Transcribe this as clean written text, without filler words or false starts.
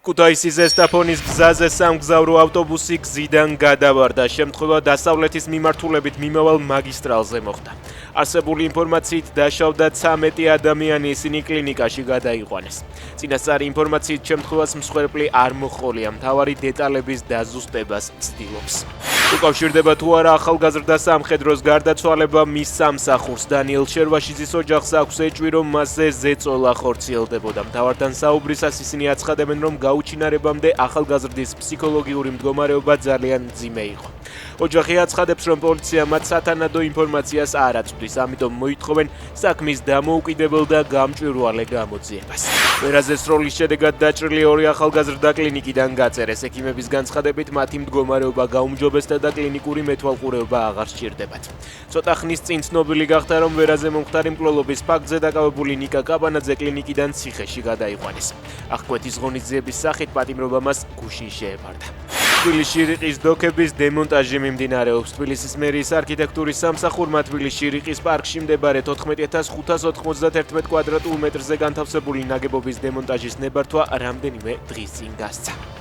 ქუთაისის ზესტაფონის გზაზე სამგზავრო ავტობუსი გზიდან გადავარდა. შემთხვევა დასავლეთის მიმართულებით მიმავალ მაგისტრალზე მოხდა. არსებული ინფორმაციით დაშავდა 13 ადამიანი, ისინი კლინიკაში გადაიყვანეს. წინასწარი ინფორმაციით შემთხვევას მსხვერპლი არ მოჰყოლია, მთავარი დეტალების დაზუსტებას ცდილობს. უკავშირდება თუ არა ახალგაზრდა სამხედროს გარდაცვალება მის სამსახურს. დანიელ შერვაშიძის ოჯახს აქვს ეჭვი, რომ მასზე ზეწოლა ხორციელდებოდა. მთავართან საუბრისას ისინი აცხადებენ, რომ გაუჩინარებამდე ახალგაზრდის ფსიქოლოგიური მდგომარეობა ძალიან მძიმე იყო. ოჯახი აცხადებს, რომ პოლიცია მათ სათანადო ინფორმაციას არ აწვდის, ამიტომ მოითხოვენ საქმის დამოუკიდებელ და გამჭვირვალე გამოძიებას. ვერაზე სროლის შედეგად დაჭრილი ორი ახალგაზრდა კლინიკიდან გაწერეს. ექიმების განცხადებით მათი მდგომარეობა გაუმჯობესდა და კლინიკური მეთვალყურეობა აღარ სჭირდებათ. ცოტა ხნის წინ ცნობილი გახდა, რომ ვერაზე მომხდარი მკვლელობის ფაქტზე დაკავებული ნიკა კაბანაძე კლინიკიდან ციხეში გადაიყვანეს. აღკვეთის ღონისძიების სახით პატიმრობა მას გუშინ შეეფარდა. თბილისში რიყის დოქების დემონტაჟი მიმდინარეობს. თბილისის მერიის არქიტექტურის სამსახურმა თბილისში რიყის პარკში მდებარე 14591 კვადრატულ მეტრზე განთავსებული ნაგებობის დემონტაჟის ნებართვა რამდენიმე დღის წინ გასცა.